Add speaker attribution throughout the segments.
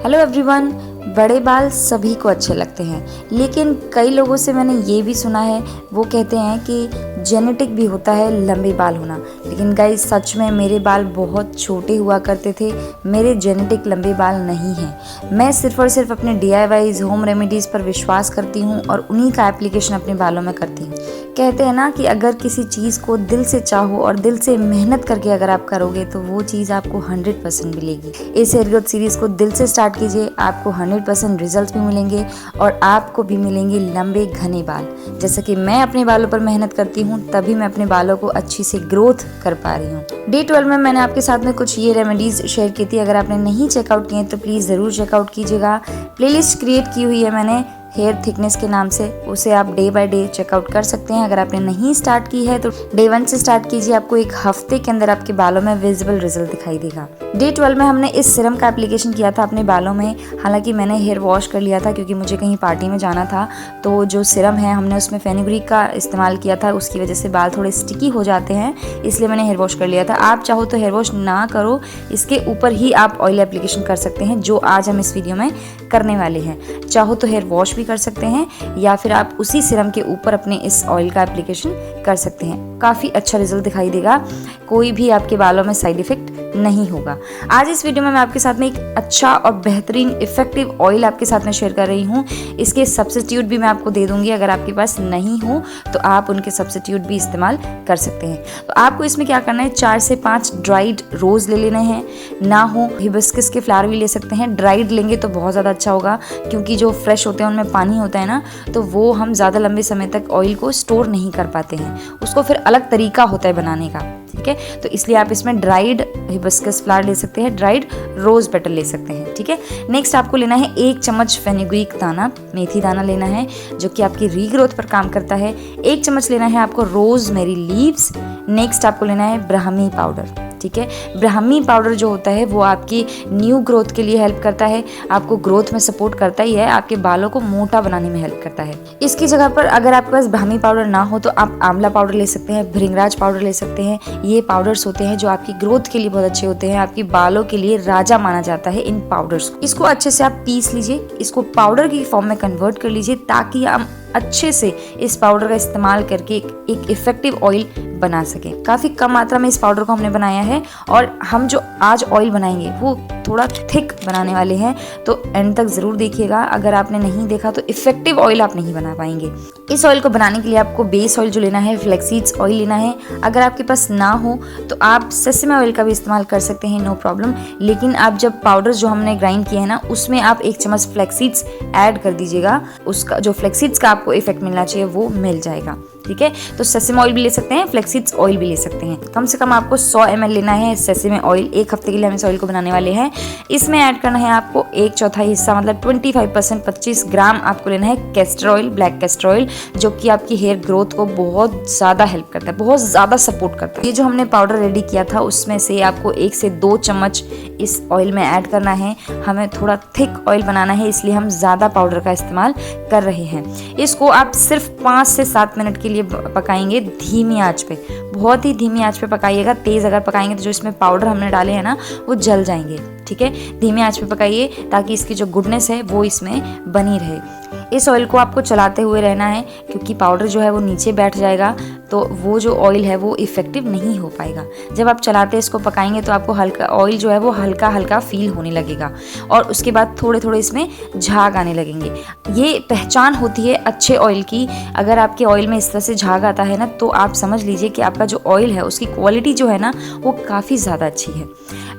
Speaker 1: Hello everyone. बड़े बाल सभी को अच्छे लगते हैं, लेकिन कई लोगों से मैंने ये भी सुना है, वो कहते हैं कि जेनेटिक भी होता है लंबे बाल होना। लेकिन गाइस सच में मेरे बाल बहुत छोटे हुआ करते थे, मेरे जेनेटिक लंबे बाल नहीं हैं। मैं सिर्फ और सिर्फ अपने DIYs होम रेमेडीज़ पर विश्वास करती हूँ और उन्हीं का एप्लीकेशन अपने बालों में करती हूँ। कहते हैं ना कि अगर किसी चीज़ को दिल से चाहो और दिल से मेहनत करके अगर आप करोगे तो वो चीज़ आपको 100% मिलेगी। इस हेयर ग्रोथ सीरीज़ को दिल से स्टार्ट कीजिए, आपको 100% रिजल्ट भी मिलेंगे और आपको भी मिलेंगे लंबे घने बाल। जैसे कि मैं अपने बालों पर मेहनत करती हूँ, तभी मैं अपने बालों को अच्छी से ग्रोथ कर पा रही हूँ। Day 12 में मैंने आपके साथ में कुछ ये रेमेडीज़ शेयर की थी। अगर आपने नहीं चेकआउट किए तो प्लीज़ ज़रूर चेकआउट कीजिएगा। प्लेलिस्ट क्रिएट की हुई है मैंने हेयर थिकनेस के नाम से, उसे आप डे बाय डे चेकआउट कर सकते हैं। अगर आपने नहीं स्टार्ट की है तो Day 1 से स्टार्ट कीजिए, आपको एक हफ्ते के अंदर आपके बालों में विजिबल रिजल्ट दिखाई देगा। Day 12 में हमने इस सिरम का एप्लीकेशन किया था अपने बालों में। हालांकि मैंने हेयर वॉश कर लिया था क्योंकि मुझे कहीं पार्टी में जाना था, तो जो सिरम है हमने उसमें फेनुग्रीक का इस्तेमाल किया था, उसकी वजह से बाल थोड़े स्टिकी हो जाते हैं, इसलिए मैंने हेयर वॉश कर लिया था। आप चाहो तो हेयर वॉश ना करो, इसके ऊपर ही आप ऑयल एप्लीकेशन कर सकते हैं, जो आज हम इस वीडियो में करने वाले हैं। चाहो तो हेयर वॉश भी कर सकते हैं या फिर आप उसी सिरम के ऊपर अपने इस ऑयल का एप्लीकेशन कर सकते हैं। काफ़ी अच्छा रिजल्ट दिखाई देगा, कोई भी आपके बालों में साइड इफेक्ट नहीं होगा। आज इस वीडियो में मैं आपके साथ में एक अच्छा और बेहतरीन इफेक्टिव ऑयल आपके साथ में शेयर कर रही हूँ। इसके सब्स्टिट्यूट भी मैं आपको दे दूंगी, अगर आपके पास नहीं हो तो आप उनके सब्स्टिट्यूट भी इस्तेमाल कर सकते हैं। तो आपको इसमें क्या करना है, 4 से 5 ड्राइड रोज ले लेने हैं, ना हो हिबिस्कस के फ्लावर भी ले सकते हैं। ड्राइड लेंगे तो बहुत ज़्यादा अच्छा होगा, क्योंकि जो फ्रेश होते हैं उनमें पानी होता है ना, तो वो हम ज़्यादा लंबे समय तक ऑयल को स्टोर नहीं कर पाते हैं, उसको फिर अलग तरीका होता है बनाने का, ठीक है। तो इसलिए आप इसमें ड्राइड हिबिस्कस फ्लावर ले सकते हैं, ड्राइड रोज पेटल ले सकते हैं, ठीक है। नेक्स्ट आपको लेना है 1 चम्मच फेनुग्रीक दाना, मेथी दाना लेना है जो कि आपकी रीग्रोथ पर काम करता है। 1 चम्मच लेना है आपको रोजमेरी लीव्स। नेक्स्ट आपको लेना है ब्राह्मी पाउडर, ठीक है। ब्राह्मी पाउडर जो होता है वो आपकी न्यू ग्रोथ के लिए हेल्प करता है, आपको ग्रोथ में सपोर्ट करता ही है, आपके बालों को मोटा बनाने में हेल्प करता है। इसकी जगह पर अगर आपके पास ब्राह्मी पाउडर ना हो तो आप आंवला पाउडर ले सकते हैं, भृंगराज पाउडर ले सकते हैं। ये पाउडर्स होते हैं जो आपकी ग्रोथ के लिए बहुत अच्छे होते हैं, आपके बालों के लिए राजा माना जाता है इन पाउडर्स को। इसको अच्छे से आप पीस लीजिए, इसको पाउडर की फॉर्म में कन्वर्ट कर लीजिए, ताकि हम अच्छे से इस पाउडर का इस्तेमाल करके एक इफेक्टिव ऑयल बना सके। काफ़ी कम मात्रा में इस पाउडर को हमने बनाया है और हम जो आज ऑयल बनाएंगे वो थोड़ा थिक बनाने वाले हैं, तो एंड तक ज़रूर देखिएगा। अगर आपने नहीं देखा तो इफेक्टिव ऑयल आप नहीं बना पाएंगे। इस ऑयल को बनाने के लिए आपको बेस ऑयल जो लेना है, फ्लैक्सीड्स ऑयल लेना है। अगर आपके पास ना हो तो आप सेसमे ऑयल का भी इस्तेमाल कर सकते हैं, नो प्रॉब्लम। लेकिन आप जब पाउडर जो हमने ग्राइंड किया है ना, उसमें आप 1 चम्मच फ्लैक्सीड्स ऐड कर दीजिएगा, उसका जो फ्लैक्सीड्स का आपको इफेक्ट मिलना चाहिए वो मिल जाएगा, ठीक है। तो सेसमे ऑयल भी ले सकते हैं, फ्लैक्सीड्स ऑयल भी ले सकते हैं। कम से कम आपको 100 ml लेना है सेसमे ऑयल। 1 हफ्ते के लिए हम इस ऑयल को बनाने वाले हैं। इसमें ऐड करना है आपको 1/4 हिस्सा, मतलब 25% 25 ग्राम आपको लेना है castor oil, black castor oil, जो कि आपकी हेयर ग्रोथ को बहुत ज़्यादा हेल्प करता है, बहुत ज़्यादा सपोर्ट करता है। ये जो हमने पाउडर रेडी किया था उसमें से आपको 1 से 2 चम्मच इस ऑयल में ऐड करना है। हमें थोड़ा थिक ऑयल बनाना है, इसलिए हम ज़्यादा पाउडर का इस्तेमाल कर रहे हैं। इसको आप सिर्फ 5 से 7 मिनट के लिए पकाएंगे धीमी आंच पे, बहुत ही धीमी आंच पे पकाइएगा। तेज़ अगर पकाएंगे तो जो इसमें पाउडर हमने डाले हैं ना वो जल जाएंगे, ठीक है। धीमी आंच पे पकाइए ताकि इसकी जो गुडनेस है वो इसमें बनी रहे। इस ऑयल को आपको चलाते हुए रहना है, क्योंकि पाउडर जो है वो नीचे बैठ जाएगा तो वो जो ऑयल है वो इफेक्टिव नहीं हो पाएगा। जब आप चलाते इसको पकाएंगे तो आपको हल्का ऑयल जो है वो हल्का हल्का फील होने लगेगा और उसके बाद थोड़े थोड़े इसमें झाग आने लगेंगे। ये पहचान होती है अच्छे ऑयल की। अगर आपके ऑयल में इस तरह से झाग आता है ना, तो आप समझ लीजिए कि आपका जो ऑयल है उसकी क्वालिटी जो है ना वो काफ़ी ज़्यादा अच्छी है।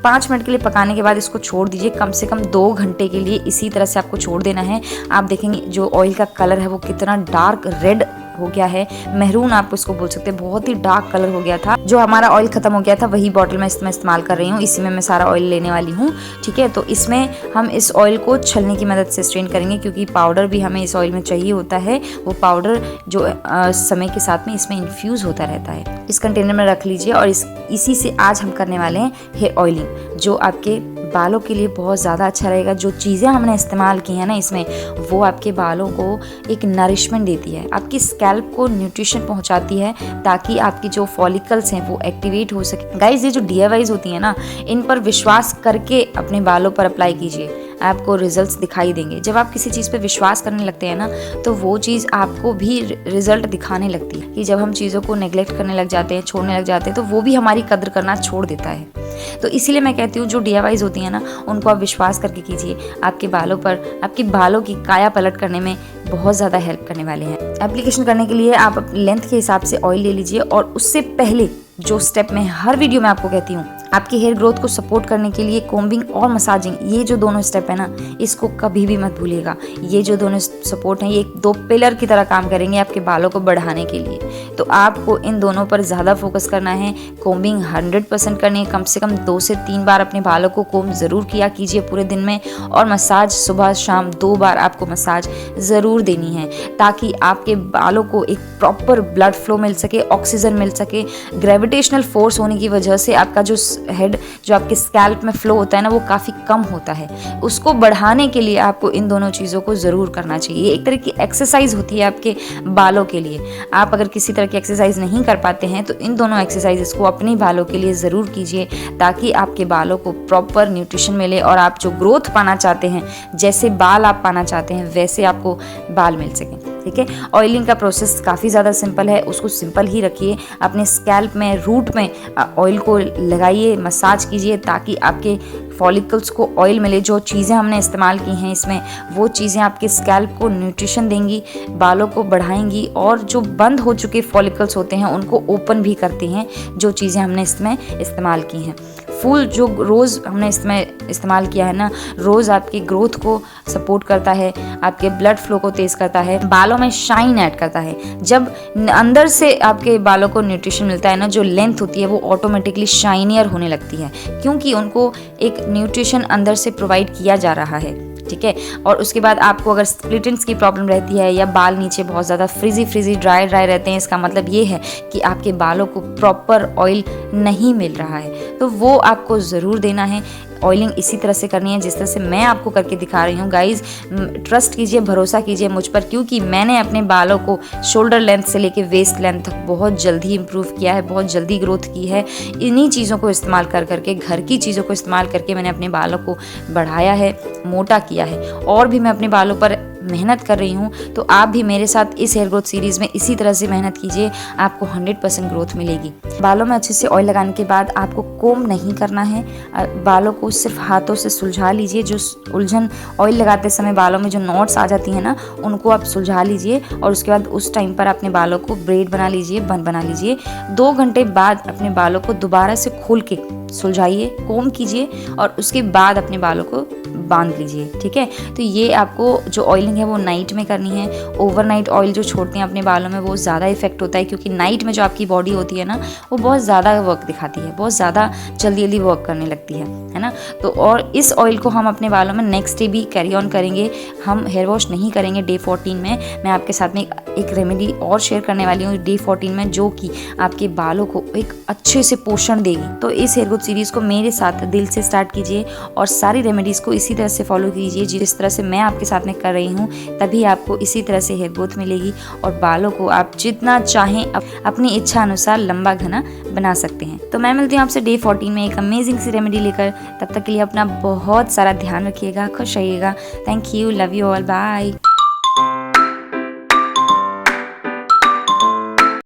Speaker 1: 5 मिनट के लिए पकाने के बाद इसको छोड़ दीजिए। कम से कम 2 घंटे के लिए इसी तरह से आपको छोड़ देना है। आप देखेंगे जो ऑयल का कलर है वो कितना डार्क रेड हो गया है, मेहरून आप इसको बोल सकते हैं, बहुत ही डार्क कलर हो गया था। जो हमारा ऑयल खत्म हो गया था वही बॉटल में इसमें इस्तेमाल कर रही हूँ, इसी में मैं सारा ऑयल लेने वाली हूँ, ठीक है। तो इसमें हम इस ऑयल को छलनी की मदद से स्ट्रेन करेंगे, क्योंकि पाउडर भी हमें इस ऑयल में चाहिए होता है। वो पाउडर जो समय के साथ में इसमें इन्फ्यूज़ होता रहता है। इस कंटेनर में रख लीजिए और इसी से आज हम करने वाले हैं हेयर ऑयलिंग, जो आपके बालों के लिए बहुत ज़्यादा अच्छा रहेगा। जो चीज़ें हमने इस्तेमाल की हैं ना इसमें, वो आपके बालों को एक नरिशमेंट देती है, आपकी स्कैल्प को न्यूट्रिशन पहुंचाती है, ताकि आपकी जो फॉलिकल्स हैं वो एक्टिवेट हो सके। गाइस, ये जो DIYs होती हैं ना, इन पर विश्वास करके अपने बालों पर अप्लाई कीजिए। आपको रिजल्ट्स दिखाई देंगे। जब आप किसी चीज़ पे विश्वास करने लगते हैं ना, तो वो चीज़ आपको भी रिजल्ट दिखाने लगती है। कि जब हम चीज़ों को नेग्लेक्ट करने लग जाते हैं, छोड़ने लग जाते हैं, तो वो भी हमारी कदर करना छोड़ देता है। तो इसीलिए मैं कहती हूँ जो DIYs होती हैं ना, उनको आप विश्वास करके कीजिए। आपके बालों पर, आपके बालों की काया पलट करने में बहुत ज़्यादा हेल्प करने वाले हैं। एप्लीकेशन करने के लिए आप अपनी लेंथ के हिसाब से ऑयल ले लीजिए, और उससे पहले जो स्टेप मैं हर वीडियो में आपको कहती हूँ, आपकी हेयर ग्रोथ को सपोर्ट करने के लिए कोम्बिंग और मसाजिंग, ये जो दोनों स्टेप है ना, इसको कभी भी मत भूलिएगा। ये जो दोनों सपोर्ट हैं, ये 2 पिलर की तरह काम करेंगे आपके बालों को बढ़ाने के लिए। तो आपको इन दोनों पर ज़्यादा फोकस करना है। कोम्बिंग 100% करनी है, कम से कम 2 से 3 बार अपने बालों को कोम्ब ज़रूर किया कीजिए पूरे दिन में, और मसाज सुबह शाम 2 बार आपको मसाज ज़रूर देनी है, ताकि आपके बालों को एक प्रॉपर ब्लड फ्लो मिल सके, ऑक्सीजन मिल सके। ग्रेविटेशनल फोर्स होने की वजह से आपका जो हेड, जो आपके स्कैल्प में फ्लो होता है ना, वो काफ़ी कम होता है। उसको बढ़ाने के लिए आपको इन दोनों चीज़ों को ज़रूर करना चाहिए। एक तरह की एक्सरसाइज होती है आपके बालों के लिए। आप अगर किसी तरह की एक्सरसाइज नहीं कर पाते हैं, तो इन दोनों एक्सरसाइजेस को अपने बालों के लिए ज़रूर कीजिए, ताकि आपके बालों को प्रॉपर न्यूट्रिशन मिले, और आप जो ग्रोथ पाना चाहते हैं, जैसे बाल आप पाना चाहते हैं, वैसे आपको बाल मिल सकें। ठीक है। ऑयलिंग का प्रोसेस काफ़ी ज़्यादा सिंपल है, उसको सिंपल ही रखिए। अपने स्कैल्प में, रूट में ऑयल को लगाइए, मसाज कीजिए, ताकि आपके फॉलिकल्स को ऑयल मिले। जो चीज़ें हमने इस्तेमाल की हैं इसमें, वो चीज़ें आपके स्कैल्प को न्यूट्रिशन देंगी, बालों को बढ़ाएंगी, और जो बंद हो चुके फॉलिकल्स होते हैं उनको ओपन भी करते हैं, जो चीज़ें हमने इसमें इस्तेमाल की हैं। फूल जो रोज़ हमने इसमें इस्तेमाल किया है ना, रोज़ आपकी ग्रोथ को सपोर्ट करता है, आपके ब्लड फ्लो को तेज़ करता है, बालों में शाइन ऐड करता है। जब अंदर से आपके बालों को न्यूट्रिशन मिलता है ना, जो लेंथ होती है वो ऑटोमेटिकली शाइनियर होने लगती है, क्योंकि उनको एक न्यूट्रिशन अंदर से प्रोवाइड किया जा रहा है। ठीक है। और उसके बाद आपको अगर स्प्लिट एंड्स की प्रॉब्लम रहती है, या बाल नीचे बहुत ज़्यादा फ्रिजी ड्राई रहते हैं, इसका मतलब ये है कि आपके बालों को प्रॉपर ऑयल नहीं मिल रहा है, तो वो आपको ज़रूर देना है। ऑयलिंग इसी तरह से करनी है जिस तरह से मैं आपको करके दिखा रही हूँ। गाइज, ट्रस्ट कीजिए, भरोसा कीजिए मुझ पर, क्योंकि मैंने अपने बालों को शोल्डर लेंथ से लेके वेस्ट लेंथ तक बहुत जल्दी इंप्रूव किया है, बहुत जल्दी ग्रोथ की है। इन्हीं चीज़ों को इस्तेमाल कर करके, घर की चीज़ों को इस्तेमाल करके मैंने अपने बालों को बढ़ाया है, मोटा किया है। और भी मैं अपने बालों पर मेहनत कर रही हूँ, तो आप भी मेरे साथ इस हेयर ग्रोथ सीरीज़ में इसी तरह से मेहनत कीजिए, आपको 100% ग्रोथ मिलेगी। बालों में अच्छे से ऑयल लगाने के बाद आपको कोम नहीं करना है, बालों को सिर्फ हाथों से सुलझा लीजिए। जो उलझन, ऑयल लगाते समय बालों में जो नॉट्स आ जाती हैं ना, उनको आप सुलझा लीजिए, और उसके बाद उस टाइम पर अपने बालों को ब्रेड बना लीजिए, बन बना लीजिए। 2 घंटे बाद अपने बालों को दोबारा से खोल के सुलझाइए, कोम कीजिए, और उसके बाद अपने बालों को बांध लीजिए। ठीक है। तो ये आपको जो ऑयलिंग है वो नाइट में करनी है। ओवरनाइट ऑयल जो छोड़ते हैं अपने बालों में, वो ज़्यादा इफेक्ट होता है, क्योंकि नाइट में जो आपकी बॉडी होती है ना, वो बहुत ज़्यादा वर्क दिखाती है, बहुत ज़्यादा जल्दी वर्क करने लगती है ना। तो और इस ऑयल को हम अपने बालों में नेक्स्ट डे भी कैरी ऑन करेंगे। हम हेयर वॉश नहीं करेंगे डे 14 में। मैं आपके साथ में एक रेमेडी और शेयर करने वाली हूँ डे 14 में, जो कि आपके बालों को एक अच्छे से पोषण देगी। तो इस हेयर ग्रोथ सीरीज़ को मेरे साथ दिल से स्टार्ट कीजिए, और सारी रेमेडीज़ को इसी तरह से फॉलो कीजिए जिस तरह से मैं आपके साथ में कर रही हूँ, तभी आपको इसी तरह से हेयर ग्रोथ मिलेगी, और बालों को आप जितना चाहें अपनी इच्छा अनुसार लंबा घना बना सकते हैं। तो मैं मिलती हूँ आपसे डे 14 में एक अमेजिंग सी रेमेडी लेकर। तब तक के लिए अपना बहुत सारा ध्यान रखिएगा, खुश रहिएगा। Thank you, love you all, bye.